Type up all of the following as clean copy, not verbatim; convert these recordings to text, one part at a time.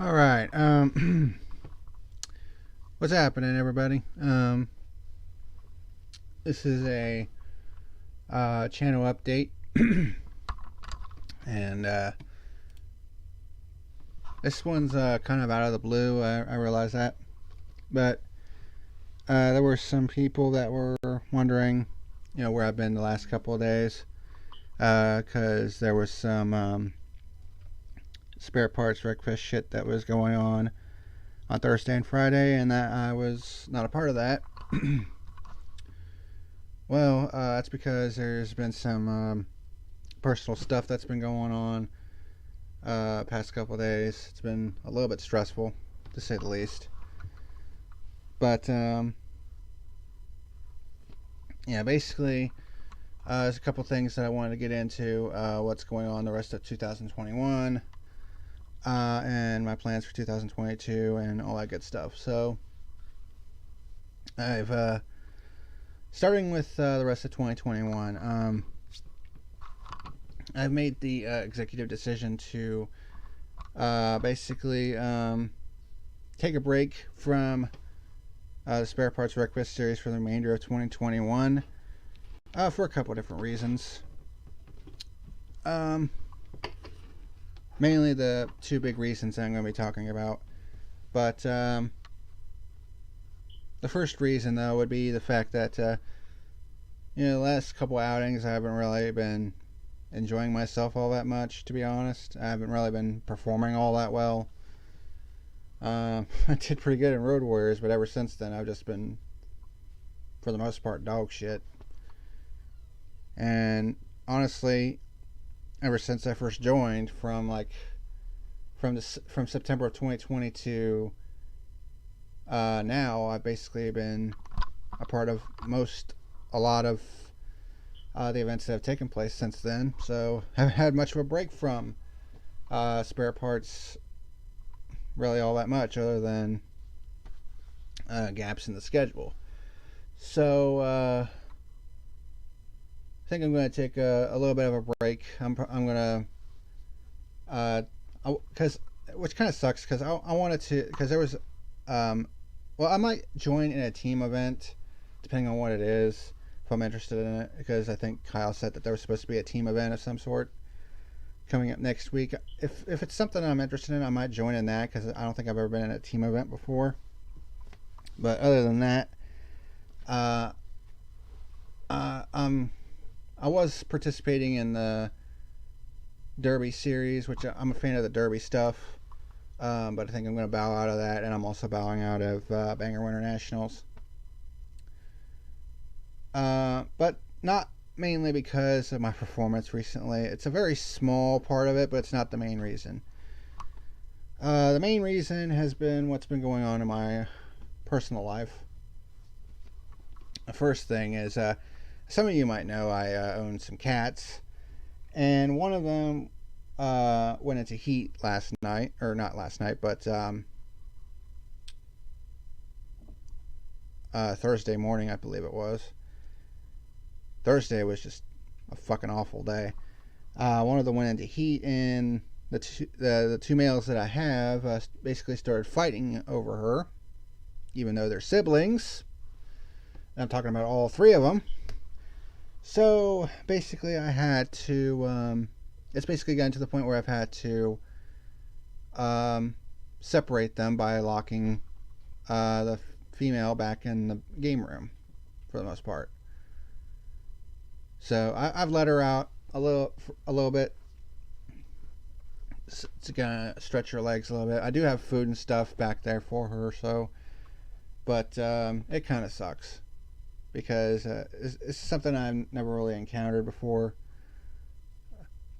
All right. What's happening, everybody? This is a channel update, and this one's kind of out of the blue. I realize that, but there were some people that were wondering, where I've been the last couple of days, because there was some spare parts breakfast shit that was going on Thursday and Friday, and that I was not a part of that. Well, that's because there's been some personal stuff that's been going on past couple of days. It's been a little bit stressful, to say the least. But yeah, basically, there's a couple things that I wanted to get into. What's going on the rest of 2021, and my plans for 2022, and all that good stuff. So, I've starting with the rest of 2021. I've made the executive decision to basically take a break from the Spare Parts Request series for the remainder of 2021 for a couple of different reasons. Um, Mainly the two big reasons I'm going to be talking about. But the first reason, though, would be the fact that, the last couple outings I haven't really been enjoying myself all that much, to be honest. I haven't really been performing all that well. I did pretty good in Road Warriors, but ever since then I've just been, for the most part, dog shit. And honestly, ever since I first joined, from September of 2020 to now, I've basically been a part of a lot of the events that have taken place since then. So haven't had much of a break from spare parts, really all that much, other than gaps in the schedule. So I think I'm going to take a little bit of a break. I'm going to, because which kind of sucks, because I wanted to, because there was, well, I might join in a team event, depending on what it is, if I'm interested in it, because I think Kyle said that there was supposed to be a team event of some sort coming up next week. If it's something I'm interested in, I might join in that, because I don't think I've ever been in a team event before. But other than that, uh, I was participating in the Derby series, which I'm a fan of the Derby stuff. But I think I'm going to bow out of that, and I'm also bowing out of Bangor Winter Nationals. But not mainly because of my performance recently. It's a very small part of it, but it's not the main reason. The main reason has been what's been going on in my personal life. The first thing is, some of you might know I own some cats, and one of them went into heat last night, or not last night, but Thursday morning, I believe it was. Thursday was just a fucking awful day. One of them went into heat, and the two males that I have basically started fighting over her, even though they're siblings. And I'm talking about all three of them. So basically, I had to. It's basically gotten to the point where I've had to separate them by locking the female back in the game room, for the most part. So I've let her out a little bit to kind of stretch her legs a little bit. I do have food and stuff back there for her, so, but it kind of sucks because it's something I've never really encountered before.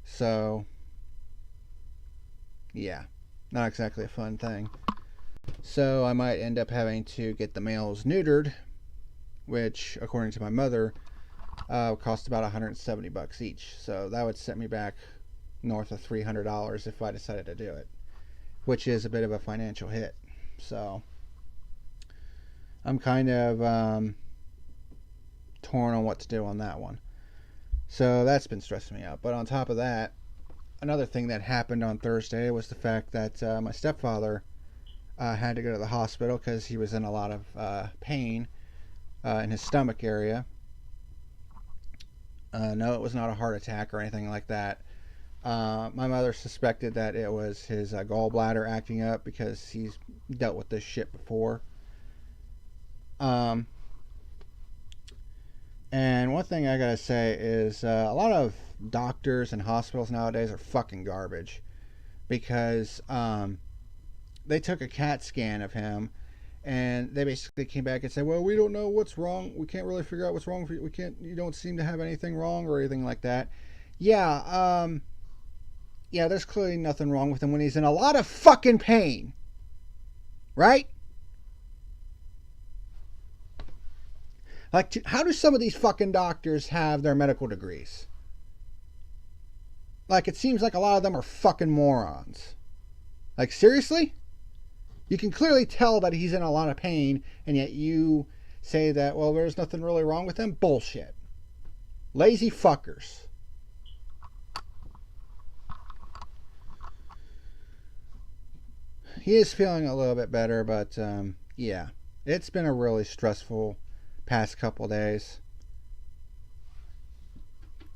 So yeah, not exactly a fun thing. So I might end up having to get the males neutered, which, according to my mother, cost about $170 each. So that would set me back north of $300 if I decided to do it, which is a bit of a financial hit. So I'm kind of torn on what to do on that one. So that's been stressing me out. But on top of that, another thing that happened on Thursday was the fact that my stepfather had to go to the hospital because he was in a lot of pain in his stomach area. No, it was not a heart attack or anything like that. My mother suspected that it was his gallbladder acting up because he's dealt with this shit before. And one thing I gotta say is a lot of doctors and hospitals nowadays are fucking garbage because they took a CAT scan of him and they basically came back and said, well, we don't know what's wrong. We can't really figure out what's wrong. You don't seem to have anything wrong or anything like that. Yeah, yeah, there's clearly nothing wrong with him when he's in a lot of fucking pain. Right? Like, how do some of these fucking doctors have their medical degrees? Like, it seems like a lot of them are fucking morons. Like, seriously? You can clearly tell that he's in a lot of pain, and yet you say that, well, there's nothing really wrong with him? Bullshit. Lazy fuckers. He is feeling a little bit better, but yeah, it's been a really stressful past couple days.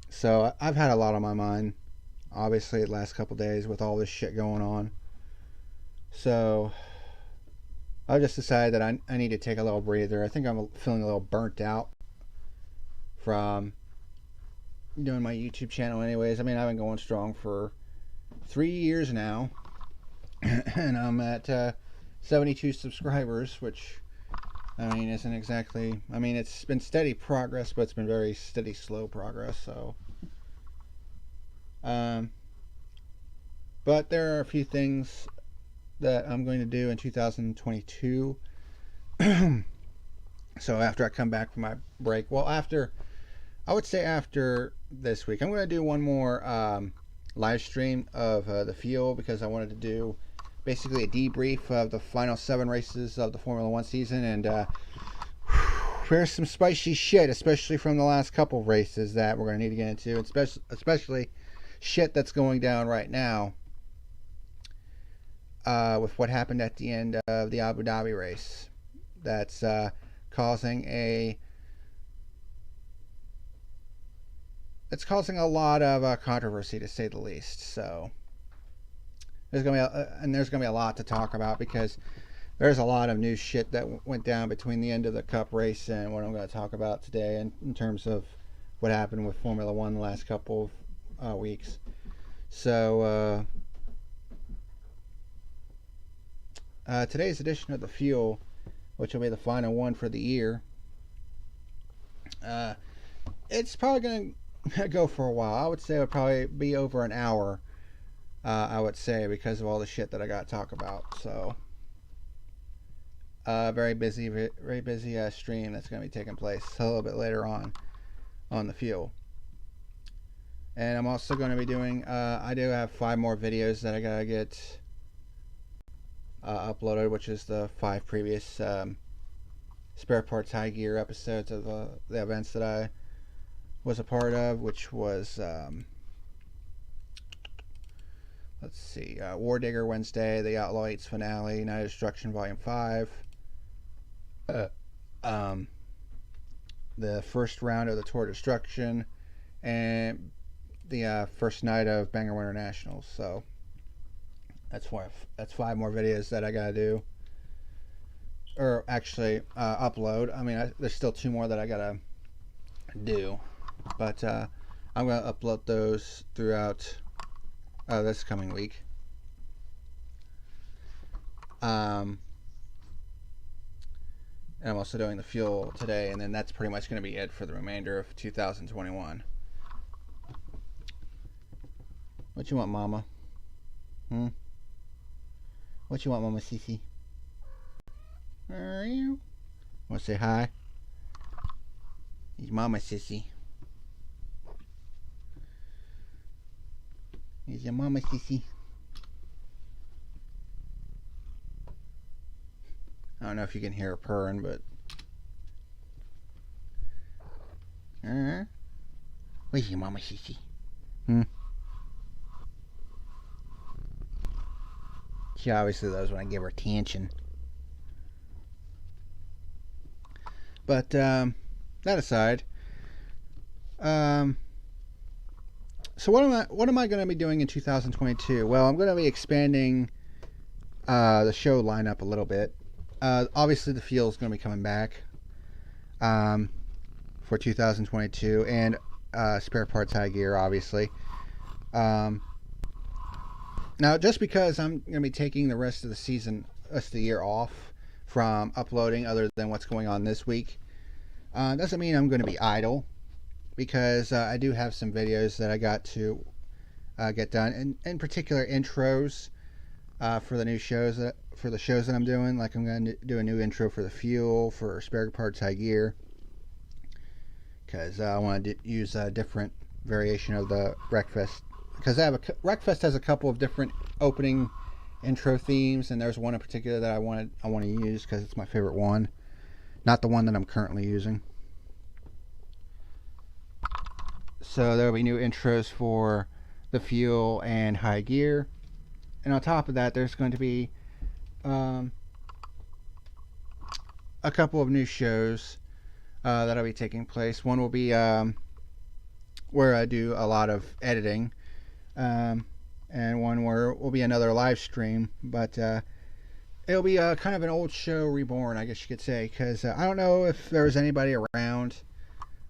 So I've had a lot on my mind, obviously, the last couple days with all this shit going on. So I just decided that I need to take a little breather. I think I'm feeling a little burnt out from doing my YouTube channel anyways. I mean, I've been going strong for 3 years now. And I'm at 72 subscribers, which, I mean, isn't exactly... I mean, it's been steady progress, but it's been very steady, slow progress, so... But there are a few things that I'm going to do in 2022. So after I come back from my break... Well, I would say after this week, I'm going to do one more live stream of the field, because I wanted to do basically a debrief of the final 7 races of the Formula 1 season, and there's some spicy shit, especially from the last couple of races that we're going to need to get into, especially shit that's going down right now with what happened at the end of the Abu Dhabi race. That's causing a lot of controversy, to say the least. So there's gonna be a lot to talk about, because there's a lot of new shit that went down between the end of the Cup race and what I'm going to talk about today, in terms of what happened with Formula One the last couple of weeks. So today's edition of The Fuel, which will be the final one for the year, it's probably going to go for a while. I would say it would probably be over an hour, I would say, because of all the shit that I got to talk about. So very busy stream that's going to be taking place a little bit later on The Fuel. And I'm also going to be doing, I do have 5 more videos that I got to get uploaded, which is the 5 previous Spare Parts High Gear episodes of the events that I was a part of, which was let's see, War Digger Wednesday, the Outlaw 8's finale, Night of Destruction Volume 5, the first round of the Tour of Destruction, and the first night of Banger Winter Nationals. So that's 5 more videos that I gotta do, or actually upload. I mean, there's still 2 more that I gotta do, but I'm gonna upload those throughout this coming week. And I'm also doing The Fuel today, and then that's pretty much going to be it for the remainder of 2021. What you want, Mama? What you want, Mama Cece? Are you? Want to say hi? He's Mama Sissy. He's your Mama Sissy. I don't know if you can hear her purring, but where's your Mama Sissy? She obviously loves when I give her attention. But that aside, so what am I going to be doing in 2022? Well, I'm going to be expanding the show lineup a little bit. Obviously, the Fuel is going to be coming back for 2022, and Spare Parts High Gear, obviously. Now, just because I'm going to be taking the rest of the year off from uploading, other than what's going on this week, doesn't mean I'm going to be idle, because I do have some videos that I got to get done, and in particular intros for the new shows that I'm doing. Like, I'm going to do a new intro for the Fuel, for Spare Parts High Gear, because I want to use a different variation of the Wreckfest, because Wreckfest has a couple of different opening intro themes, and there's one in particular that I want to use because it's my favorite one, not the one that I'm currently using. So there will be new intros for the Fuel and High Gear, and on top of that, there's going to be a couple of new shows that'll be taking place. One will be where I do a lot of editing, and one where will be another live stream, but it'll be kind of an old show reborn, I guess you could say, because I don't know if there was anybody around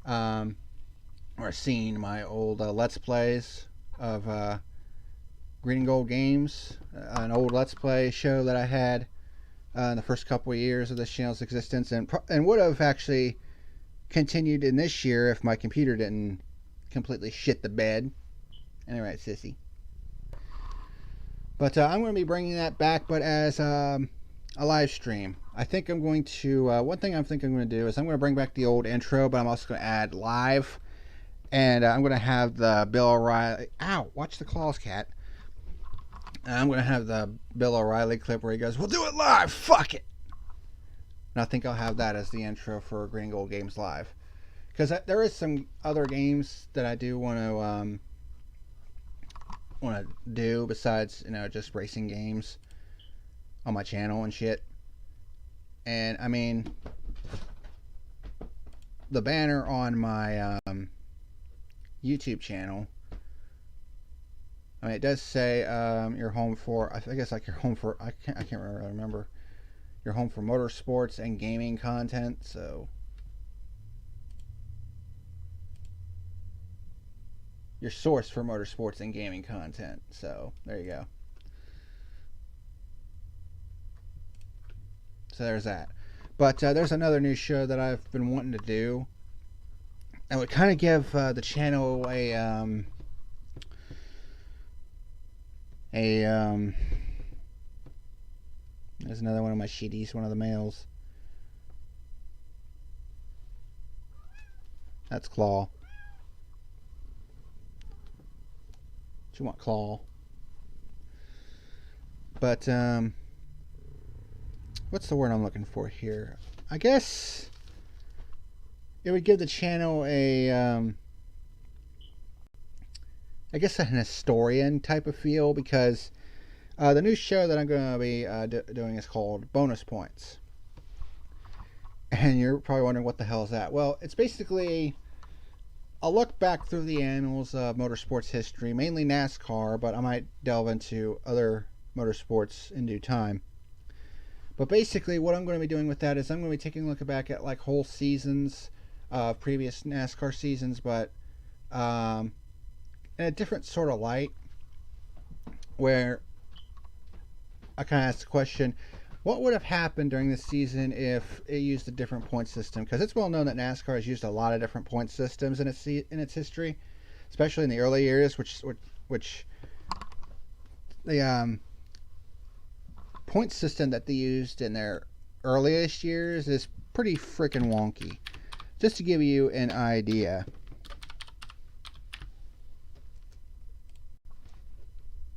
or seen my old Let's Plays of Green and Gold Games, an old Let's Play show that I had in the first couple of years of this channel's existence, and would have actually continued in this year if my computer didn't completely shit the bed. Anyway, sissy. But I'm going to be bringing that back, but as a live stream. I think I'm going to, one thing I'm thinking I'm going to do is I'm going to bring back the old intro, but I'm also going to add live. And I'm going to have the Bill O'Reilly, ow, watch the claws, cat. I'm going to have the Bill O'Reilly clip where he goes, "We'll do it live, fuck it." And I think I'll have that as the intro for Green Gold Games Live. Because there is some other games that I do want to do besides, just racing games on my channel and shit. And I mean, the banner on my YouTube channel, I mean, it does say you're home for, I guess, like you're home for, I can't really remember. You're home for motorsports and gaming content, so your source for motorsports and gaming content. So there you go. So there's that. But there's another new show that I've been wanting to do. And would kind of give the channel there's another one of my shitties, one of the males. That's Claw. What you want, Claw? But what's the word I'm looking for here? I guess it would give the channel a I guess an historian type of feel, because the new show that I'm going to be doing is called Bonus Points. And you're probably wondering, what the hell is that? Well, it's basically a look back through the annals of motorsports history, mainly NASCAR, but I might delve into other motorsports in due time. But basically what I'm going to be doing with that is I'm going to be taking a look back at like whole seasons of previous NASCAR seasons, but in a different sort of light, where I kind of asked the question, what would have happened during this season if it used a different point system? Because it's well known that NASCAR has used a lot of different point systems in its history, especially in the early years, which the point system that they used in their earliest years is pretty freaking wonky. Just to give you an idea,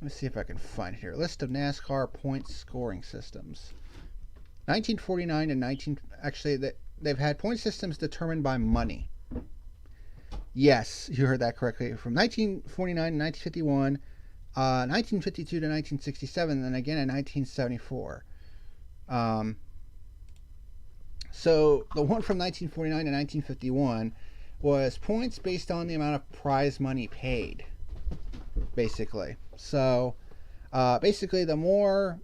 let me see if I can find it here. List of NASCAR point scoring systems. 1949 and actually they've had point systems determined by money. Yes, you heard that correctly. From 1949 to 1951, 1952 to 1967, and again in 1974. So the one from 1949 to 1951 was points based on the amount of prize money paid, basically. So basically, the more,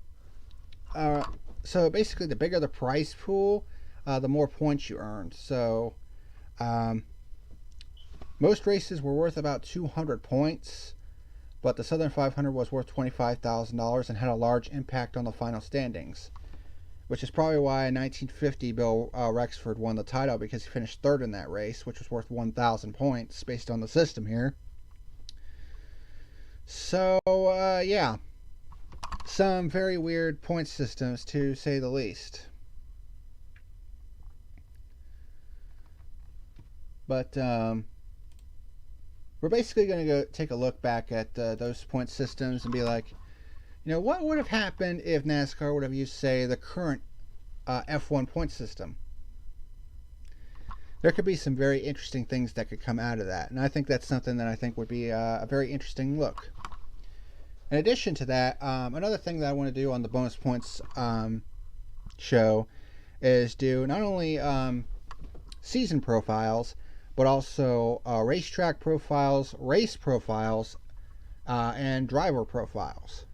the bigger the prize pool, the more points you earned. So most races were worth about 200 points, but the Southern 500 was worth $25,000 and had a large impact on the final standings, which is probably why in 1950 Bill Rexford won the title, because he finished third in that race, which was worth 1,000 points based on the system here. So, yeah, some very weird point systems, to say the least. But we're basically going to go take a look back at those point systems and be like, what would have happened if NASCAR would have used, say, the current F1 point system? There could be some very interesting things that could come out of that, and I think that's something that I think would be a very interesting look. In addition to that, another thing that I want to do on the bonus points show is do not only season profiles, but also racetrack profiles, race profiles, and driver profiles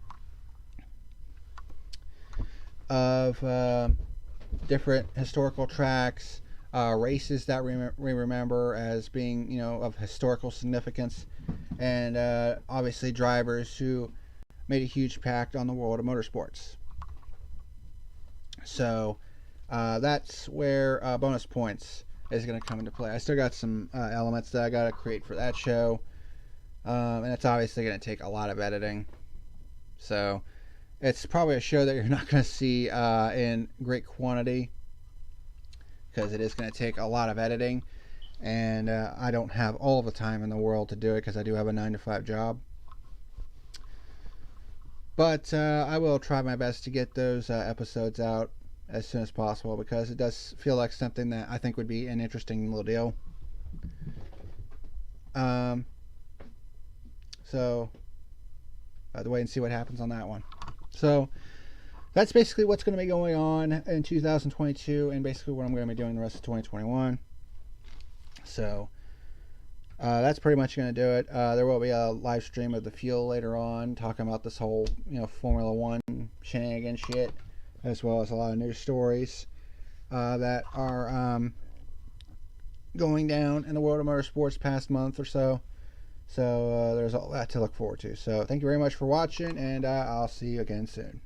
of different historical tracks, races that we remember as being, of historical significance, and obviously drivers who made a huge impact on the world of motorsports. So that's where bonus points is going to come into play. I still got some elements that I got to create for that show, and it's obviously going to take a lot of editing. So it's probably a show that you're not going to see in great quantity, because it is going to take a lot of editing, and I don't have all the time in the world to do it, because I do have a 9-to-5 job. But I will try my best to get those episodes out as soon as possible, because it does feel like something that I think would be an interesting little deal. So I'll wait and see what happens on that one. So that's basically what's going to be going on in 2022, and basically what I'm going to be doing the rest of 2021. So that's pretty much going to do it. There will be a live stream of the Fuel later on, talking about this whole Formula One shenanigan shit, as well as a lot of news stories that are going down in the world of motorsports past month or so. So there's all that to look forward to. So thank you very much for watching, and I'll see you again soon.